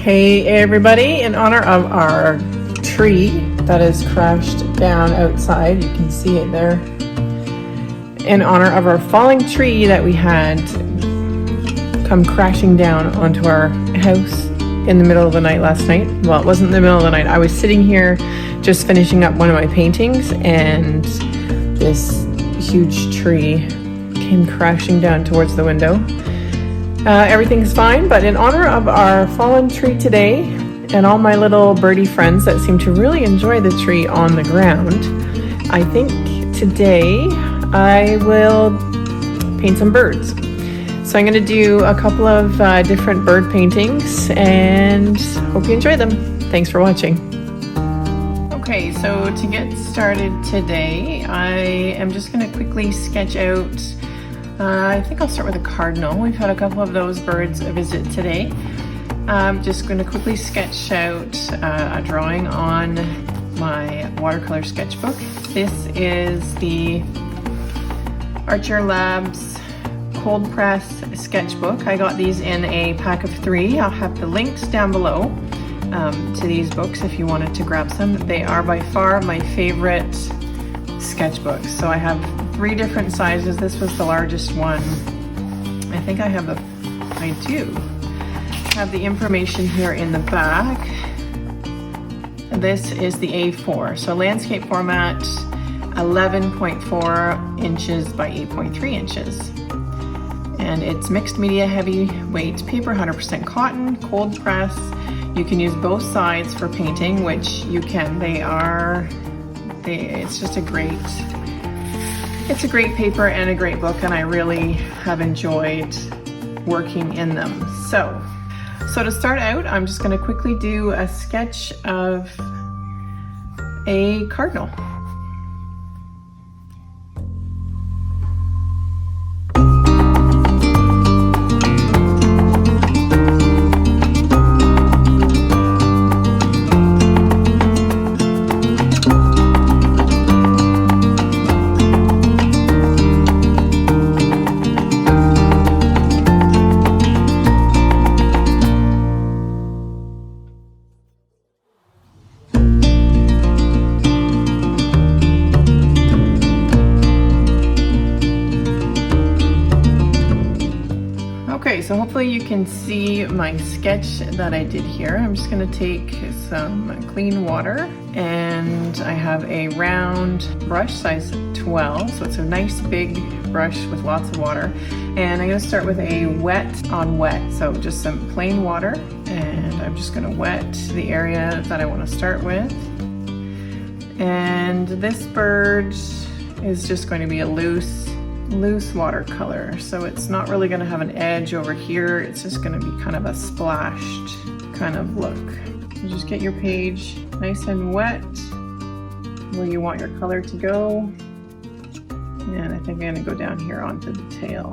Hey everybody, in honor of our tree that is crashed down outside, you can see it there, in honor of our falling tree that we had come crashing down onto our house in the middle of the night last night. Well, it wasn't the middle of the night. I was sitting here just finishing up one of my paintings and this huge tree came crashing down towards the window. Everything's fine, but in honor of our fallen tree today and all my little birdie friends that seem to really enjoy the tree on the ground, I think today I will paint some birds. So I'm going to do a couple of different bird paintings and hope you enjoy them. Thanks for watching. Okay, so to get started today, I am just going to quickly sketch out I think I'll start with a cardinal. We've had a couple of those birds visit today. I'm just going to quickly sketch out a drawing on my watercolor sketchbook. This is the ETCHR Labs cold press sketchbook. I got these in a pack of 3. I'll have the links down below to these books if you wanted to grab some. They are by far my favorite sketchbooks. So I have 3 different sizes. This was the largest one. I think I do have the information here in the back. This is the A4, so landscape format, 11.4 inches by 8.3 inches. And it's mixed media heavyweight paper, 100% cotton, cold press. You can use both sides for painting, which you can. It's just a great paper and a great book, and I really have enjoyed working in them. So to start out, I'm just going to quickly do a sketch of a cardinal. Okay, so hopefully you can see my sketch that I did here. I'm just going to take some clean water, and I have a round brush size 12, so it's a nice big brush with lots of water. And I'm going to start with a wet on wet, so just some plain water, and I'm just going to wet the area that I want to start with. And this bird is just going to be a loose watercolor, so it's not really going to have an edge over here. It's just going to be kind of a splashed kind of look. You just get your page nice and wet where you want your color to go, and I think I'm going to go down here onto the tail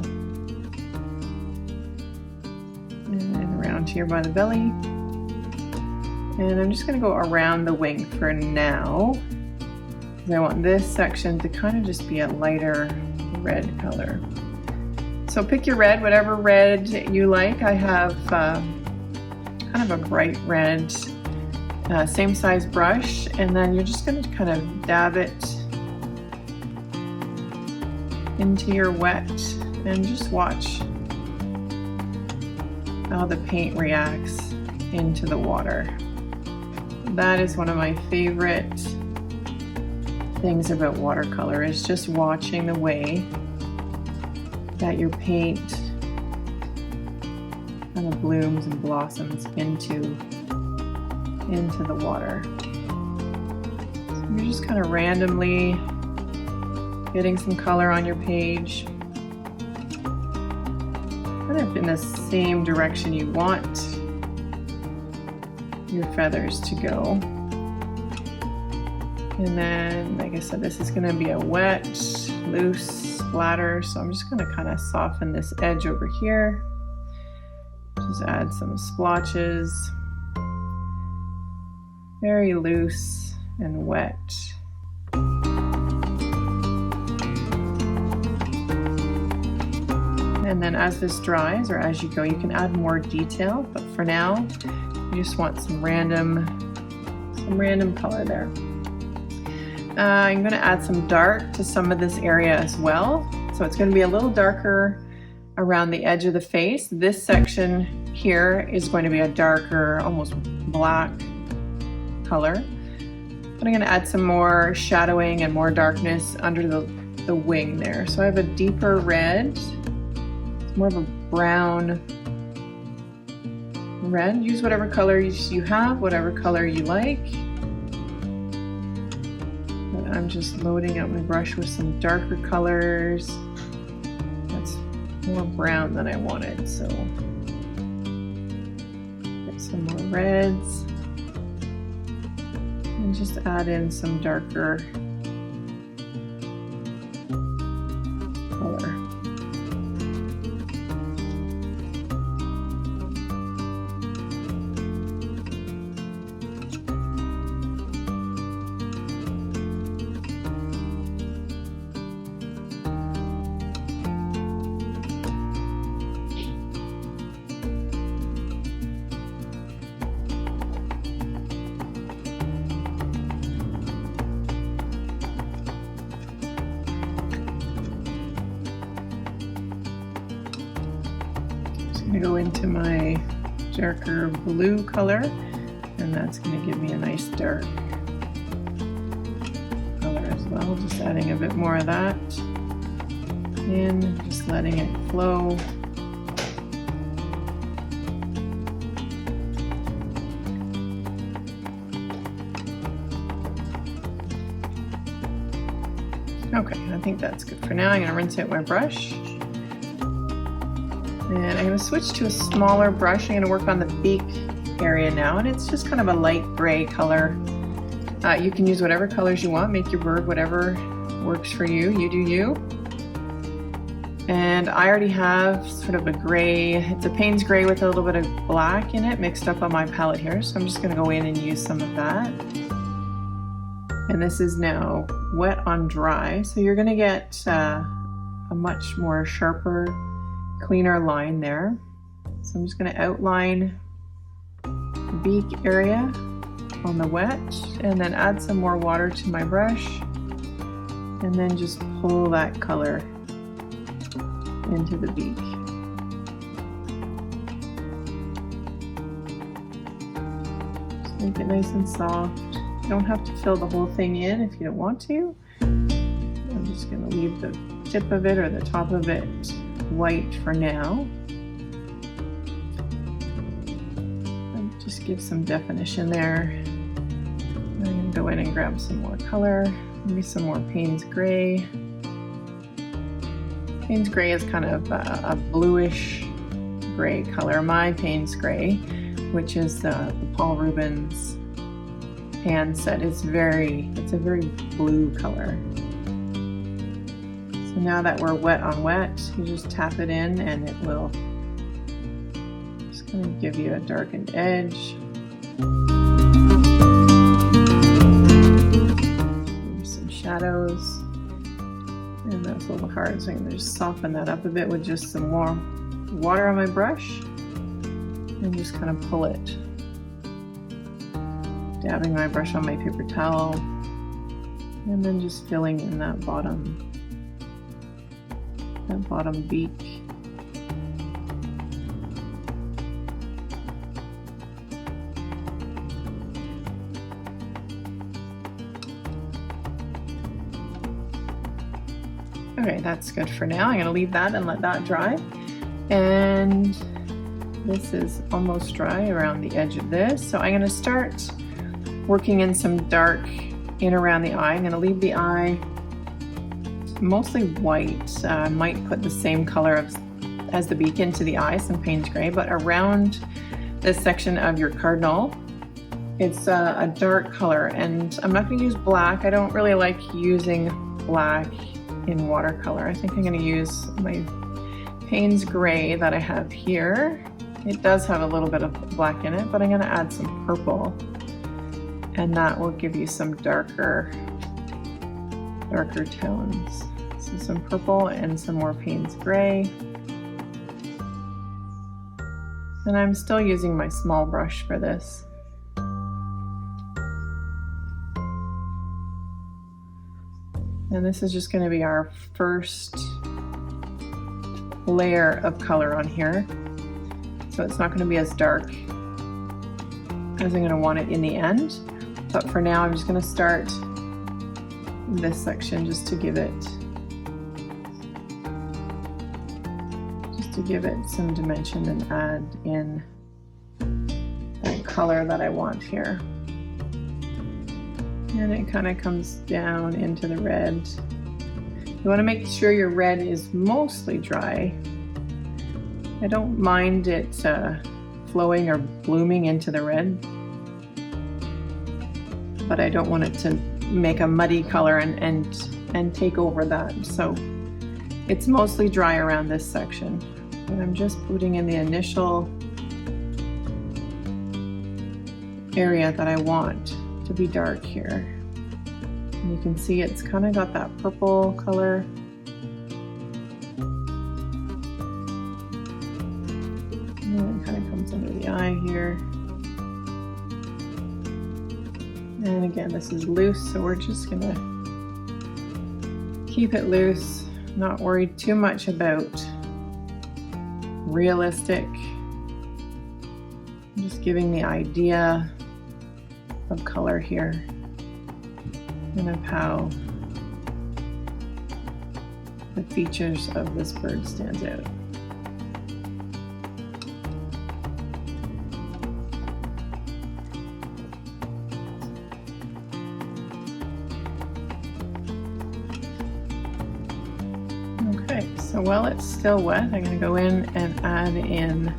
and around here by the belly, and I'm just going to go around the wing for now because I want this section to kind of just be a lighter red color. So pick your red, whatever red you like. I have kind of a bright red, same size brush, and then you're just going to kind of dab it into your wet and just watch how the paint reacts into the water. That is one of my favorite things about watercolor, is just watching the way that your paint kind of blooms and blossoms into the water. So you're just kind of randomly getting some color on your page, kind of in the same direction you want your feathers to go. And then, like I said, this is going to be a wet, loose splatter, so I'm just going to kind of soften this edge over here. Just add some splotches. Very loose and wet. And then as this dries, or as you go, you can add more detail, but for now, You just want some random color there. I'm going to add some dark to some of this area as well. So it's going to be a little darker around the edge of the face. This section here is going to be a darker, almost black color. But I'm going to add some more shadowing and more darkness under the wing there. So I have a deeper red. It's more of a brown red. Use whatever color you have, whatever color you like. But I'm just loading up my brush with some darker colors. That's more brown than I wanted, so get some more reds. And just add in some darker color. I'm going to go into my darker blue color, and that's going to give me a nice dark color as well. Just adding a bit more of that in, just letting it flow. Okay, I think that's good for now. I'm going to rinse out my brush. And I'm going to switch to a smaller brush. I'm going to work on the beak area now, and it's just kind of a light gray color. You can use whatever colors you want, make your bird whatever works for you. You do you. And I already have sort of a gray, it's a Payne's gray with a little bit of black in it mixed up on my palette here. So I'm just going to go in and use some of that. And this is now wet on dry. So you're going to get a much more sharper, cleaner line there. So I'm just going to outline the beak area on the wet and then add some more water to my brush and then just pull that color into the beak. Just make it nice and soft. You don't have to fill the whole thing in if you don't want to. I'm just going to leave the tip of it or the top of it white for now. And just give some definition there. I'm going to go in and grab some more color, maybe some more Payne's gray. Payne's gray is kind of a bluish gray color. My Payne's gray, which is the Paul Rubens hand set, it's a very blue color. So now that we're wet on wet, you just tap it in and it will just kind of give you a darkened edge. Maybe some shadows. And that's a little hard, so I'm going to just soften that up a bit with just some more water on my brush and just kind of pull it. Dabbing my brush on my paper towel and then just filling in that bottom beak. Okay, that's good for now. I'm going to leave that and let that dry. And this is almost dry around the edge of this. So I'm going to start working in some dark in around the eye. I'm going to leave the eye mostly white. I might put the same color as the beak into the eye, some Payne's gray, but around this section of your Cardinal, it's a dark color. And I'm not going to use black. I don't really like using black in watercolor. I think I'm going to use my Payne's gray that I have here. It does have a little bit of black in it, but I'm going to add some purple, and that will give you some darker tones. So some purple and some more Payne's gray. And I'm still using my small brush for this. And this is just going to be our first layer of color on here. So it's not going to be as dark as I'm going to want it in the end. But for now, I'm just going to start this section just to give it some dimension and add in that color that I want here. And it kind of comes down into the red. You want to make sure your red is mostly dry. I don't mind it flowing or blooming into the red, but I don't want it to make a muddy color and take over that. So it's mostly dry around this section. And I'm just putting in the initial area that I want to be dark here. And you can see it's kind of got that purple color. And then it kind of comes under the eye here. And again, this is loose, so we're just gonna keep it loose, not worry too much about realistic. I'm just giving the idea of color here and of how the features of this bird stands out. Okay, so while it's still wet, I'm going to go in and add in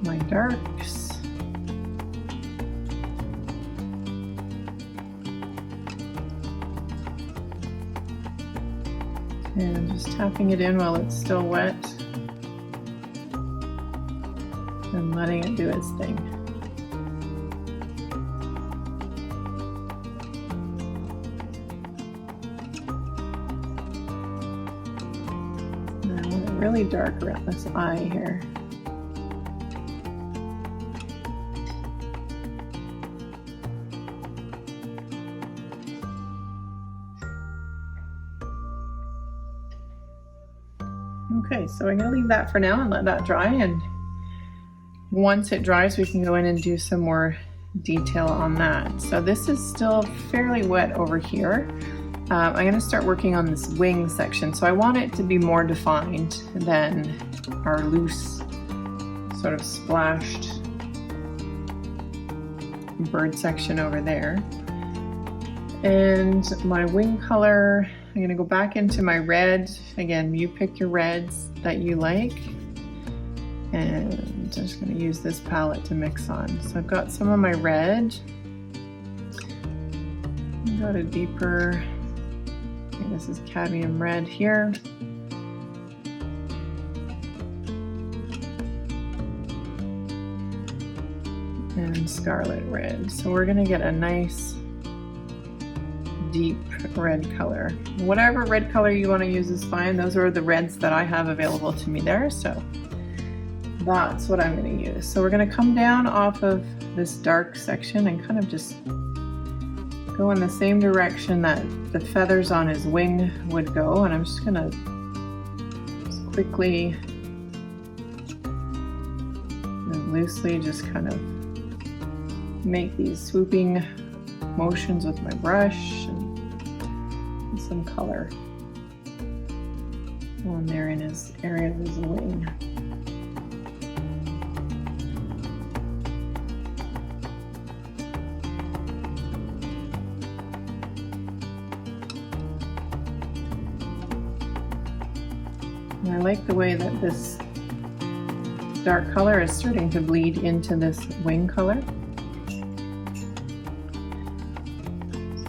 my darks. And just tapping it in while it's still wet and letting it do its thing. And I want it really dark around this eye here. Okay, so I'm going to leave that for now and let that dry, and once it dries we can go in and do some more detail on that. So this is still fairly wet over here. I'm going to start working on this wing section, so I want it to be more defined than our loose sort of splashed bird section over there. And my wing color, I'm going to go back into my red. Again, you pick your reds that you like. And I'm just going to use this palette to mix on. So I've got some of my red. I've got a deeper, I think this is cadmium red here. And scarlet red. So we're going to get a nice deep red color. Whatever red color you want to use is fine. Those are the reds that I have available to me there, so that's what I'm going to use. So we're going to come down off of this dark section and kind of just go in the same direction that the feathers on his wing would go, and I'm just going to quickly and loosely just kind of make these swooping motions with my brush and some color on there in his area of his wing. And I like the way that this dark color is starting to bleed into this wing color.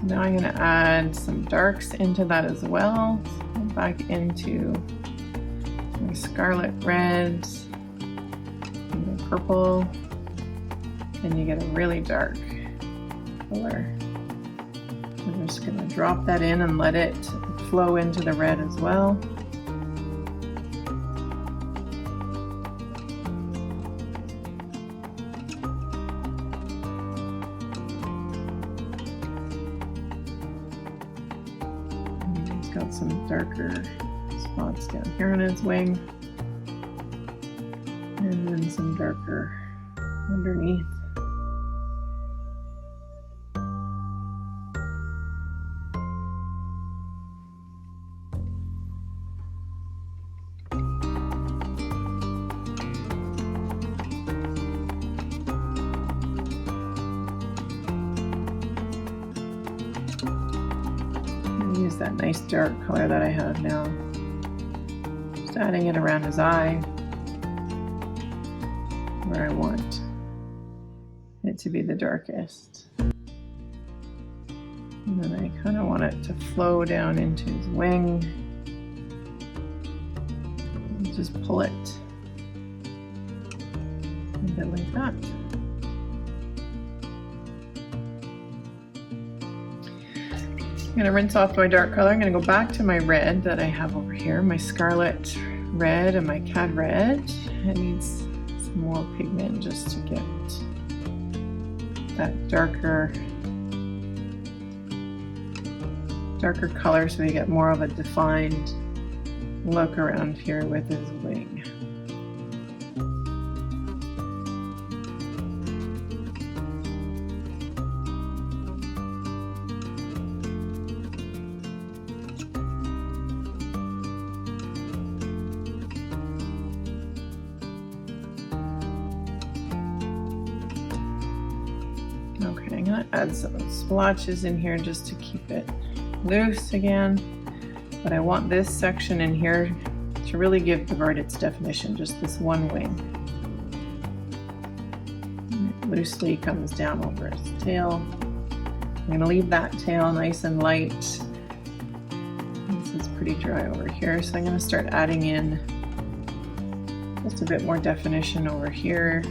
Now I'm going to add some darks into that as well. So back into my scarlet reds and the purple, and you get a really dark color. I'm just going to drop that in and let it flow into the red as well. darker spots down here on his wing. And then some darker underneath. Use that nice dark color that I have now. Just adding it around his eye where I want it to be the darkest. And then I kind of want it to flow down into his wing. And just pull it a bit like that. I'm going to rinse off my dark color. I'm going to go back to my red that I have over here, my Scarlet Red and my Cad Red. It needs some more pigment just to get that darker color so we get more of a defined look around here with his wing. Okay, I'm going to add some splotches in here just to keep it loose again. But I want this section in here to really give the bird its definition, just this one wing. And it loosely comes down over his tail. I'm going to leave that tail nice and light. This is pretty dry over here, so I'm going to start adding in just a bit more definition over here.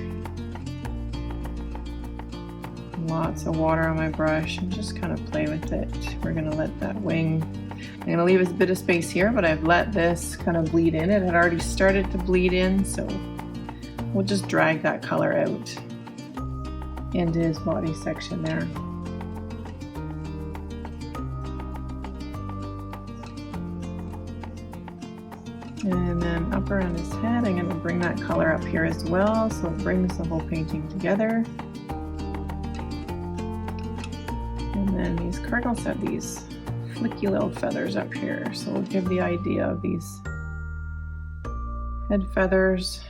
Lots of water on my brush and just kind of play with it. We're going to let that wing, I'm going to leave a bit of space here, but I've let this kind of bleed in. It had already started to bleed in, so we'll just drag that color out into his body section there. And then up around his head, I'm going to bring that color up here as well, so it brings the whole painting together. And then these cardinals have these flicky little feathers up here, so we'll give the idea of these head feathers.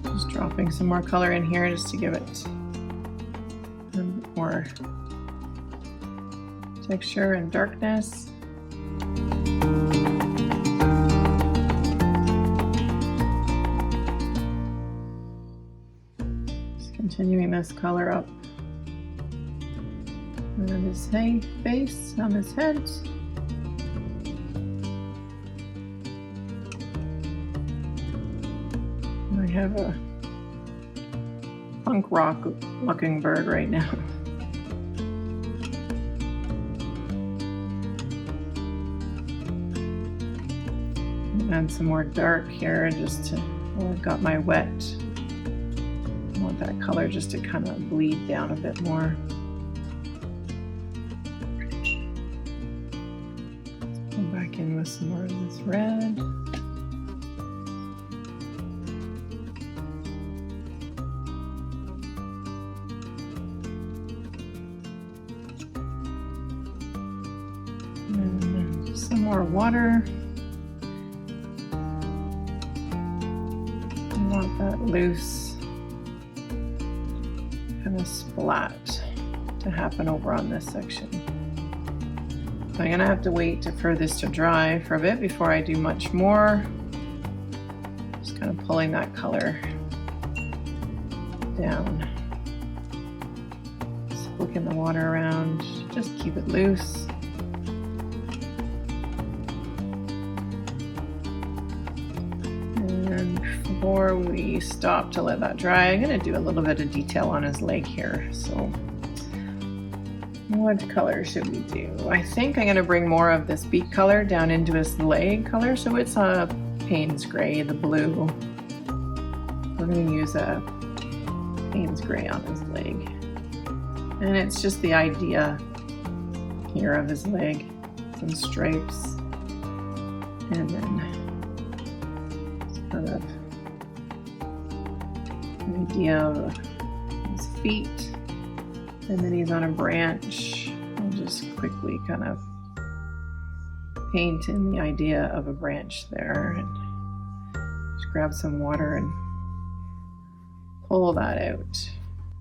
Just dropping some more color in here just to give it a bit more texture and darkness. Continuing this color up around his face, on his head. I have a punk rock looking bird right now. Add some more dark here just to, well, I've got my wet. I want that color just to kind of bleed down a bit more. Go back in with some more of this red. And then just some more water. I want that loose kind of splat to happen over on this section. So I'm gonna have to wait for this to dry for a bit before I do much more. Just kind of pulling that color down. Just flicking the water around, just keep it loose. Before we stop to let that dry, I'm going to do a little bit of detail on his leg here. So what color should we do? I think I'm going to bring more of this beak color down into his leg color. So it's a Payne's Gray, the blue. We're going to use a Payne's Gray on his leg. And it's just the idea here of his leg. Some stripes. And then kind of an idea of his feet. And then he's on a branch. I'll just quickly kind of paint in the idea of a branch there. And just grab some water and pull that out.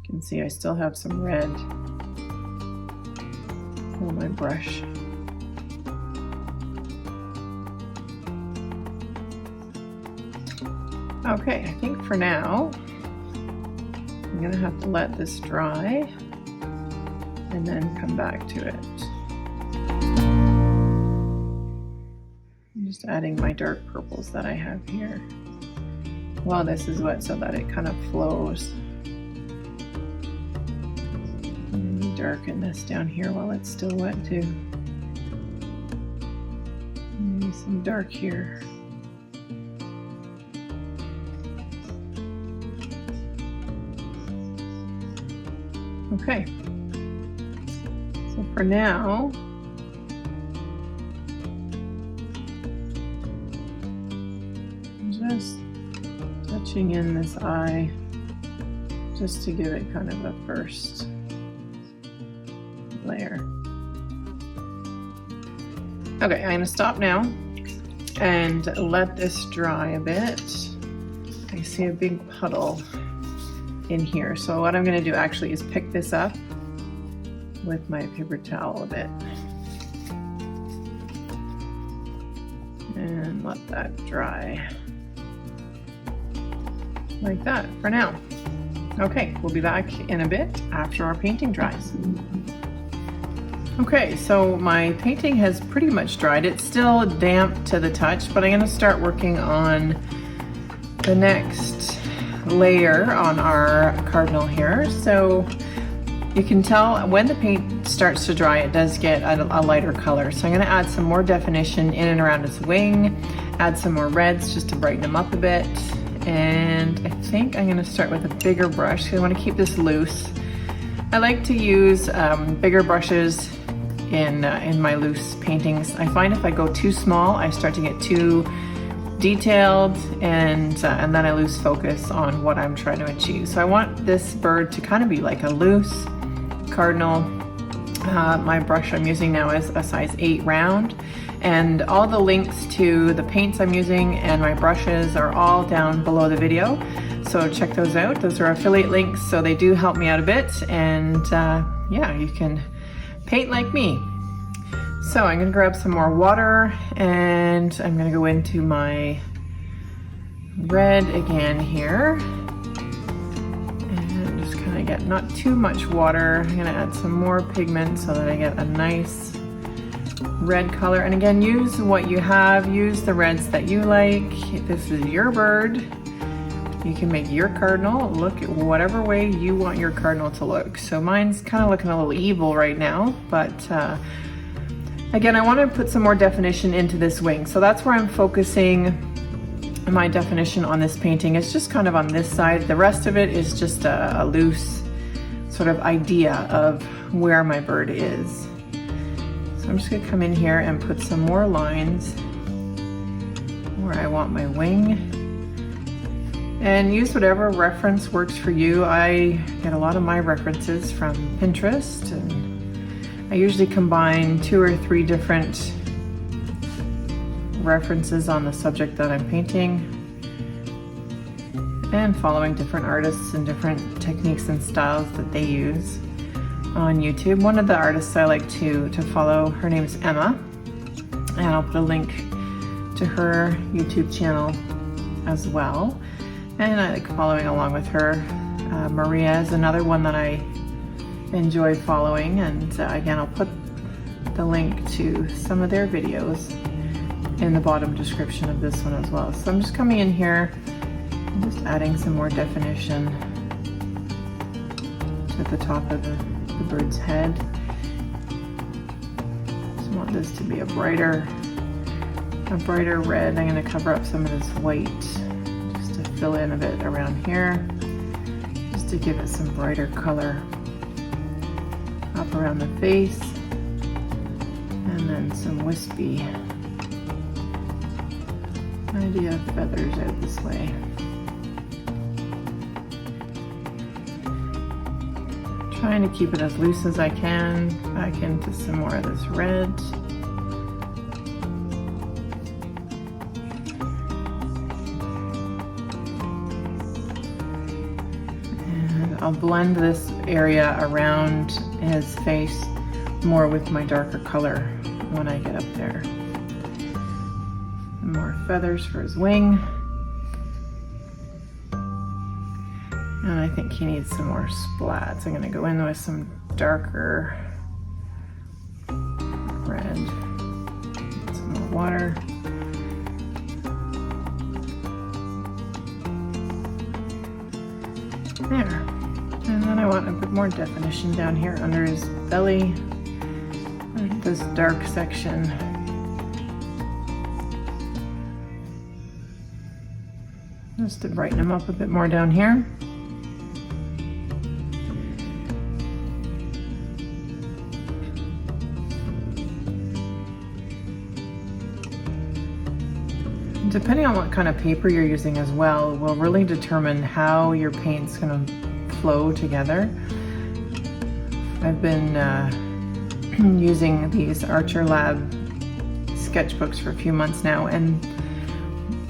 You can see I still have some red on my brush. Okay, I think for now, I'm gonna have to let this dry and then come back to it. I'm just adding my dark purples that I have here. While this is wet so that it kind of flows. Darken this down here while it's still wet too. Maybe some dark here. Okay, so for now, I'm just touching in this eye just to give it kind of a first layer. Okay, I'm gonna stop now and let this dry a bit. I see a big puddle in here. So what I'm gonna do actually is pick this up with my paper towel a bit and let that dry like that for now. Okay, we'll be back in a bit after our painting dries. Okay, so my painting has pretty much dried. It's still damp to the touch, but I'm gonna start working on the next layer on our Cardinal here. So you can tell when the paint starts to dry, it does get a lighter color. So I'm gonna add some more definition in and around his wing, add some more reds just to brighten him up a bit. And I think I'm gonna start with a bigger brush because I wanna keep this loose. I like to use bigger brushes in my loose paintings. I find if I go too small, I start to get too detailed and then I lose focus on what I'm trying to achieve. So I want this bird to kind of be like a loose Cardinal. My brush I'm using now is a size 8 round, and all the links to the paints I'm using and my brushes are all down below the video. So check those out. Those are affiliate links, so they do help me out a bit. And yeah, you can paint like me. So I'm gonna grab some more water and I'm gonna go into my red again here. And just kind of get not too much water. I'm gonna add some more pigment so that I get a nice red color. And again, use what you have, use the reds that you like. This is your bird. You can make your Cardinal look whatever way you want your Cardinal to look. So mine's kind of looking a little evil right now, but again, I want to put some more definition into this wing. So that's where I'm focusing my definition on this painting. It's just kind of on this side. The rest of it is just a loose sort of idea of where my bird is. So I'm just gonna come in here and put some more lines where I want my wing. And use whatever reference works for you. I get a lot of my references from Pinterest, and I usually combine 2 or 3 different references on the subject that I'm painting, and following different artists and different techniques and styles that they use on YouTube. One of the artists I like to follow, her name is Emma, and I'll put a link to her YouTube channel as well. And I like following along with her. Maria is another one that I enjoy following, and again, I'll put the link to some of their videos in the bottom description of this one as well. So I'm just coming in here and just adding some more definition to the top of the bird's head. Just want this to be a brighter a brighter red. I'm going to cover up some of this white just to fill in a bit around here, just to give it some brighter color up around the face, and then some wispy idea of feathers out this way. Trying to keep it as loose as I can, back into some more of this red. And I'll blend this area around his face more with my darker color when I get up there. More feathers for his wing. And I think he needs some more splats. I'm gonna go in with some darker red. Some more water. There. And then I want a bit more definition down here under his belly. This dark section. Just to brighten him up a bit more down here. Depending on what kind of paper you're using as well, will really determine how your paint's gonna flow together. I've been using these ETCHR Lab sketchbooks for a few months now, and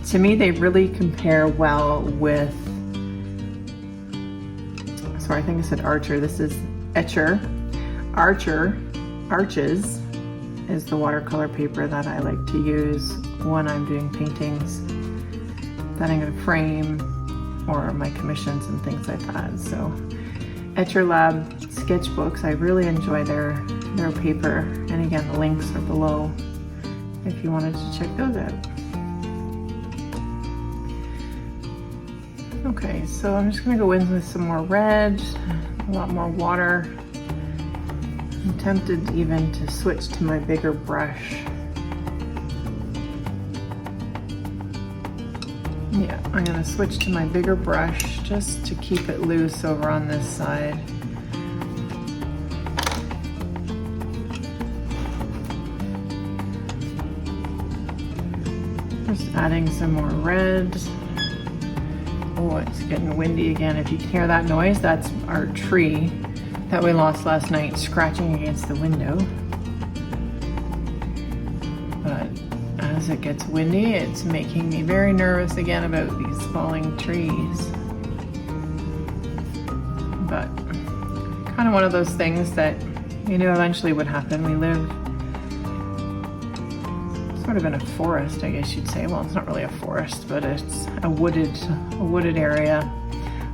to me they really compare well with, sorry, I think I said Archer. This is ETCHR. Arches is the watercolor paper that I like to use when I'm doing paintings that I'm going to frame, or my commissions and things like that. So ETCHR Lab sketchbooks, I really enjoy their paper, and again the links are below if you wanted to check those out. Okay, so I'm just going to go in with some more red, a lot more water. I'm tempted even to switch to my bigger brush. Yeah, I'm going to switch to my bigger brush just to keep it loose over on this side. Just adding some more red. Oh, it's getting windy again. If you can hear that noise, that's our tree that we lost last night scratching against the window. But as it gets windy, it's making me very nervous again about these falling trees. But kind of one of those things that you knew eventually would happen. We live sort of in a forest, I guess you'd say. Well, it's not really a forest, but it's a wooded area.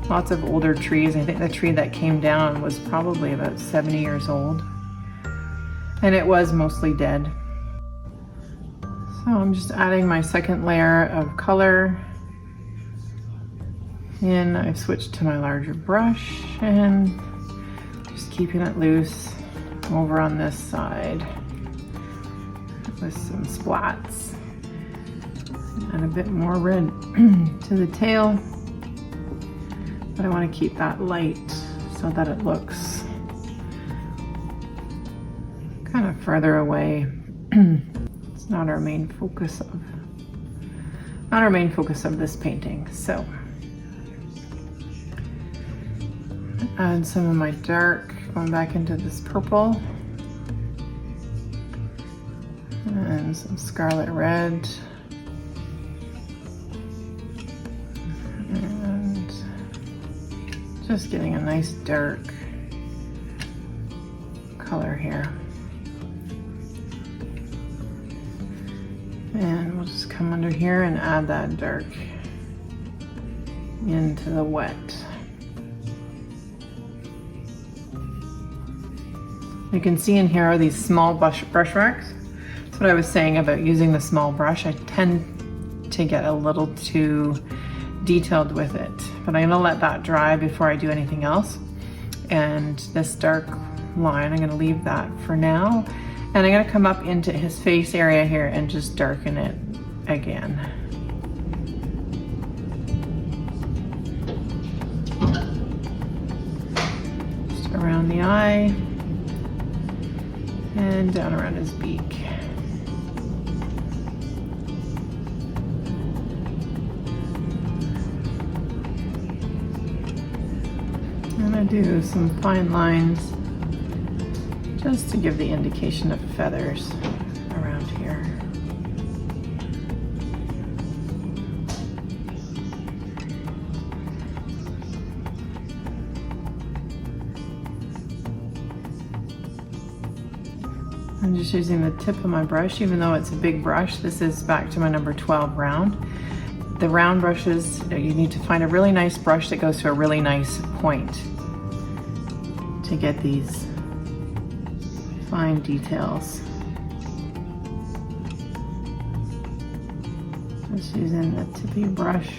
Lots of older trees. I think the tree that came down was probably about 70 years old, and it was mostly dead. So I'm just adding my second layer of color in. I've switched to my larger brush and just keeping it loose over on this side with some splats and a bit more red to the tail. But I want to keep that light so that it looks kind of further away. It's not our main focus of this painting. So add some of my dark, going back into this purple, and some scarlet red. Just getting a nice dark color here. And we'll just come under here and add that dark into the wet. You can see in here are these small brush racks. That's what I was saying about using the small brush. I tend to get a little too detailed with it, but I'm gonna let that dry before I do anything else. And this dark line, I'm gonna leave that for now. And I'm gonna come up into his face area here and just darken it again. Just around the eye and down around his beak. I'm gonna do some fine lines just to give the indication of feathers around here. I'm just using the tip of my brush, even though it's a big brush. This is back to my number 12 round. The round brushes, you need to find a really nice brush that goes to a really nice point to get these fine details. Just using the tippy brush.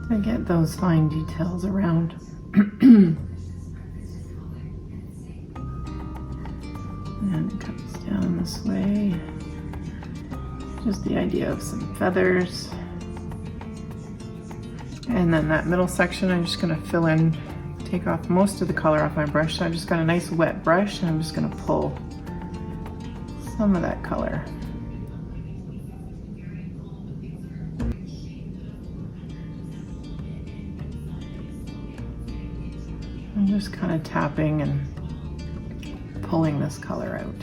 To get those fine details around. And it comes down this way. Just the idea of some feathers. And then that middle section, I'm just gonna fill in, take off most of the color off my brush. So I just got a nice wet brush and I'm just gonna pull some of that color. I'm just kind of tapping and pulling this color out.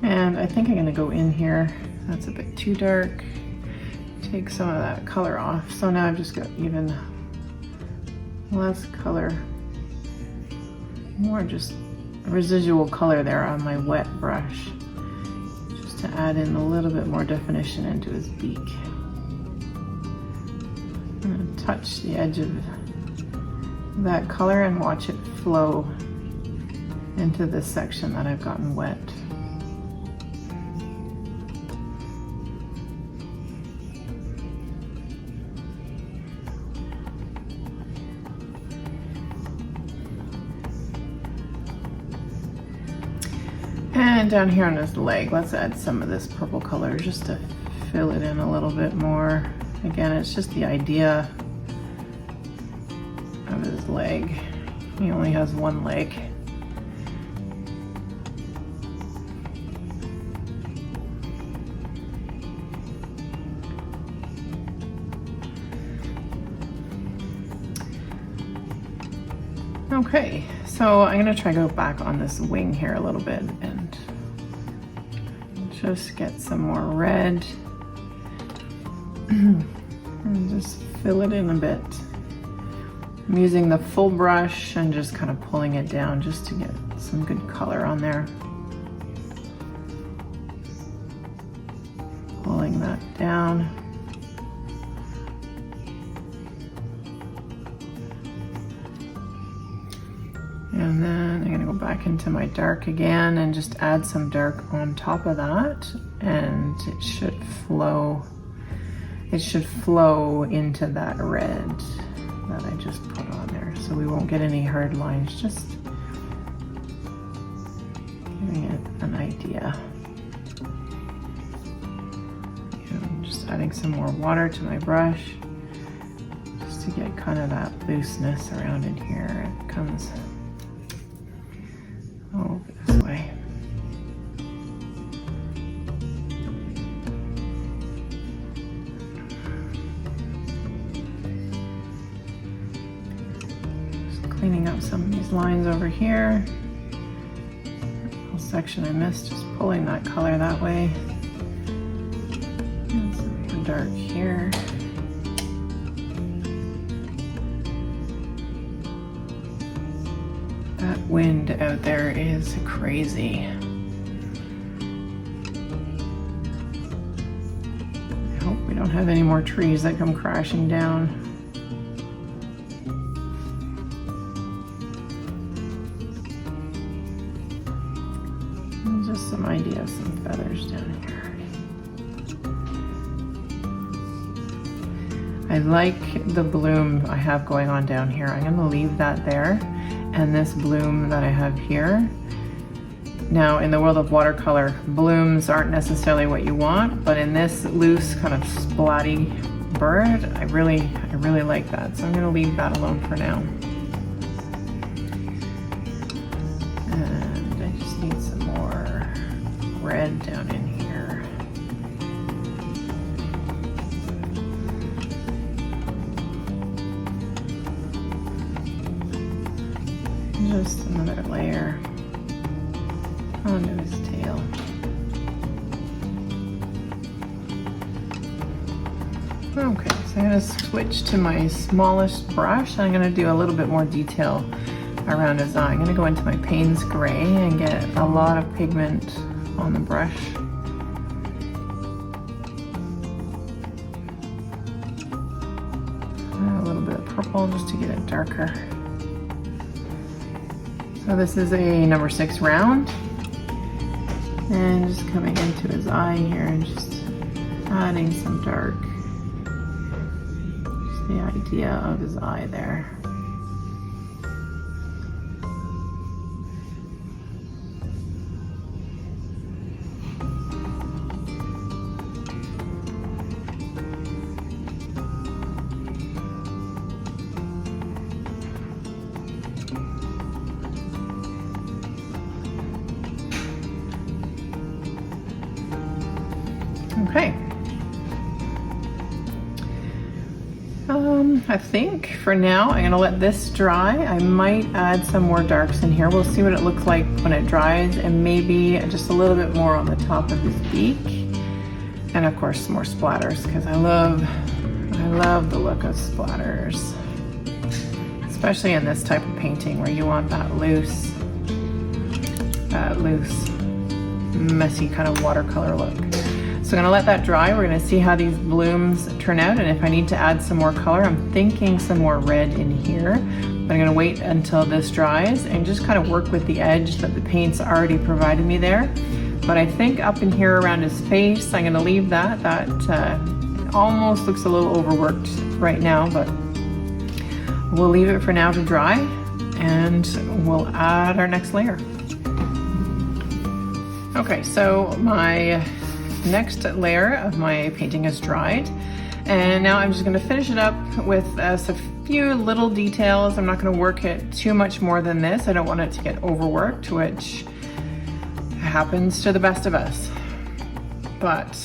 And I think I'm gonna go in here. That's a bit too dark. Take some of that color off. So now I've just got even less color, more just residual color there on my wet brush, just to add in a little bit more definition into his beak. I'm gonna touch the edge of that color and watch it flow into this section that I've gotten wet. And down here on his leg, let's add some of this purple color just to fill it in a little bit more. Again, it's just the idea of his leg. He only has one leg. Okay, so I'm gonna try to go back on this wing here a little bit and just get some more red and just fill it in a bit. I'm using the full brush and just kind of pulling it down just to get some good color on there. Pulling that down. And then I'm gonna go back into my dark again and just add some dark on top of that, and it should flow into that red that I just put on there, so we won't get any hard lines, just giving it an idea. I'm just adding some more water to my brush just to get kind of that looseness around in here. It comes over this way. Just cleaning up some of these lines over here. That little section I missed, just pulling that color that way. And some more dark here. That wind out there is crazy. I hope we don't have any more trees that come crashing down. idea of some feathers down here. I like the bloom I have going on down here. I'm gonna leave that there. And this bloom that I have here. Now, in the world of watercolor, blooms aren't necessarily what you want, but in this loose kind of splatty bird, I really like that. So I'm gonna leave that alone for now. And I just need some more red down in here. Just another layer onto his tail. Okay, so I'm going to switch to my smallest brush. I'm going to do a little bit more detail around his eye. I'm going to go into my Payne's Gray and get a lot of pigment on the brush. A little bit of purple just to get it darker. So this is a number 6 round, and just coming into his eye here and just adding some dark, just the idea of his eye there. Okay. I think for now I'm gonna let this dry. I might add some more darks in here. We'll see what it looks like when it dries, and maybe just a little bit more on the top of his beak. And of course some more splatters, because I love the look of splatters. Especially in this type of painting where you want that loose, messy kind of watercolor look. So I'm gonna let that dry. We're gonna see how these blooms turn out, and if I need to add some more color, I'm thinking some more red in here. But I'm gonna wait until this dries and just kind of work with the edge that the paint's already provided me there. But I think up in here around his face, I'm gonna leave that. That almost looks a little overworked right now, but we'll leave it for now to dry, and we'll add our next layer. Okay, so my next layer of my painting is dried, and now I'm just going to finish it up with a few little details. I'm not going to work it too much more than this. I don't want it to get overworked, which happens to the best of us. But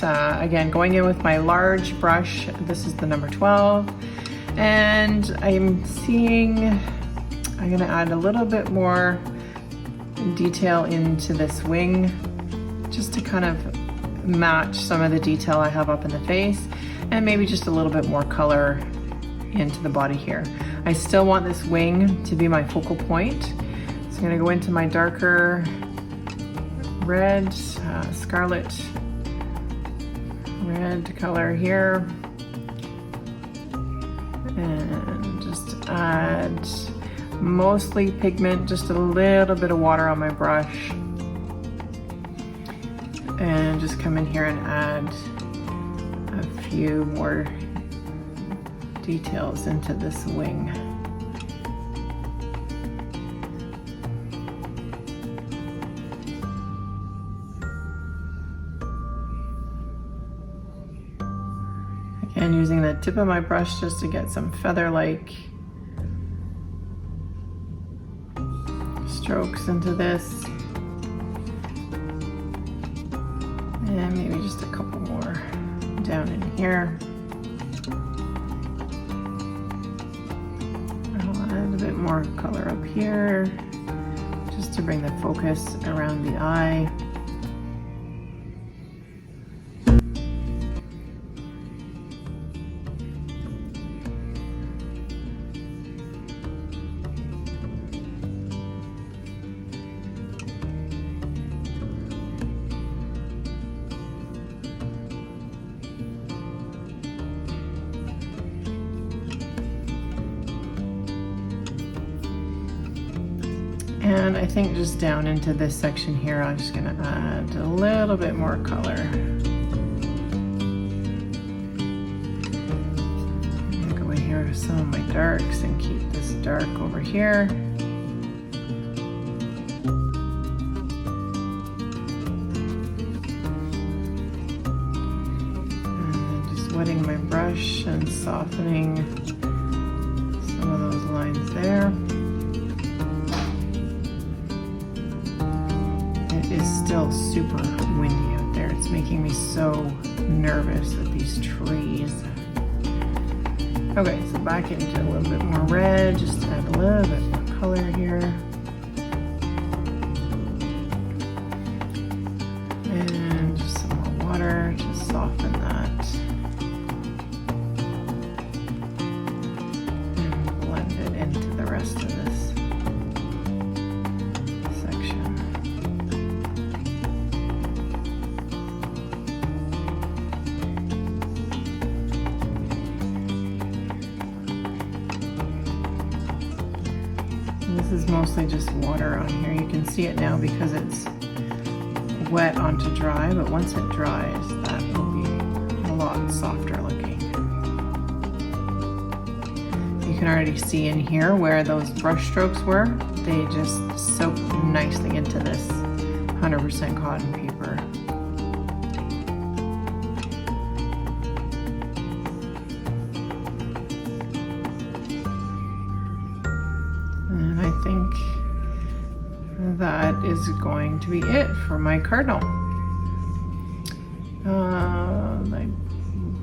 again, going in with my large brush, this is the number 12, and I'm going to add a little bit more detail into this wing, just to kind of match some of the detail I have up in the face, and maybe just a little bit more color into the body here. I still want this wing to be my focal point, so I'm going to go into my darker red, scarlet red color here, and just add mostly pigment, just a little bit of water on my brush, and just come in here and add a few more details into this wing. Again, using the tip of my brush just to get some feather-like strokes into this. And maybe just a couple more down in here. I'll add a bit more color up here, just to bring the focus around the eye. And I think just down into this section here, I'm just gonna add a little bit more color. I'm gonna go in here with some of my darks and keep this dark over here. And then just wetting my brush and softening some of those lines there. It is still super windy out there. It's making me so nervous with these trees. Okay, so back into a little bit more red, just to add a little bit more color here. And just some more water to soften that. And blend it into the rest of this section. This is mostly just water on here. You can see it now because it's wet onto dry, but once it dries, that will be a lot softer looking. You can already see in here where those brush strokes were. They just soak nicely into this 100% cotton paper. And I think that is going to be it for my Cardinal. My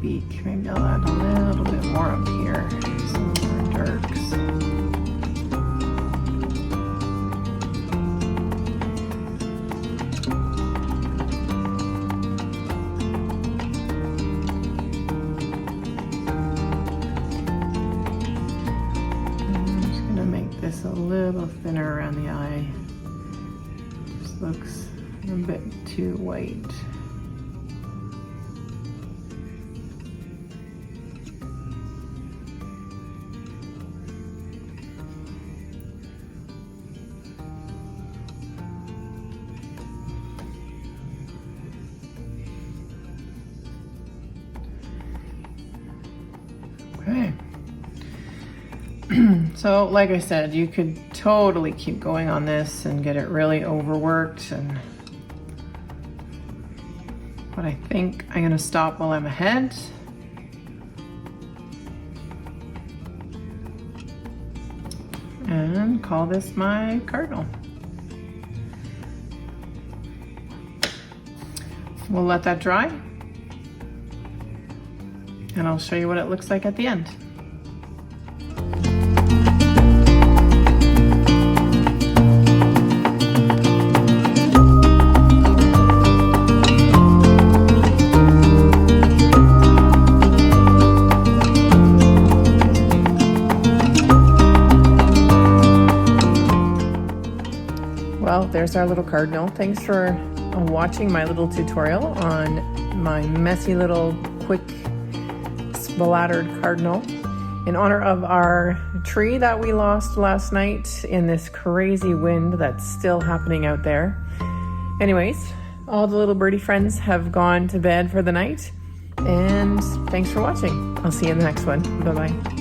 Beak, maybe I'll add a little bit more up here, some more darks. I'm just gonna make this a little thinner around the eye. Just looks a bit too white. Okay. So like I said, you could totally keep going on this and get it really overworked, but I think I'm gonna stop while I'm ahead. And call this my Cardinal. We'll let that dry, and I'll show you what it looks like at the end. Well, there's our little Cardinal. Thanks for watching my little tutorial on my messy little quick splattered Cardinal in honor of our tree that we lost last night in this crazy wind that's still happening out there. Anyways, all the little birdie friends have gone to bed for the night, and thanks for watching. I'll see you in the next one. Bye-bye.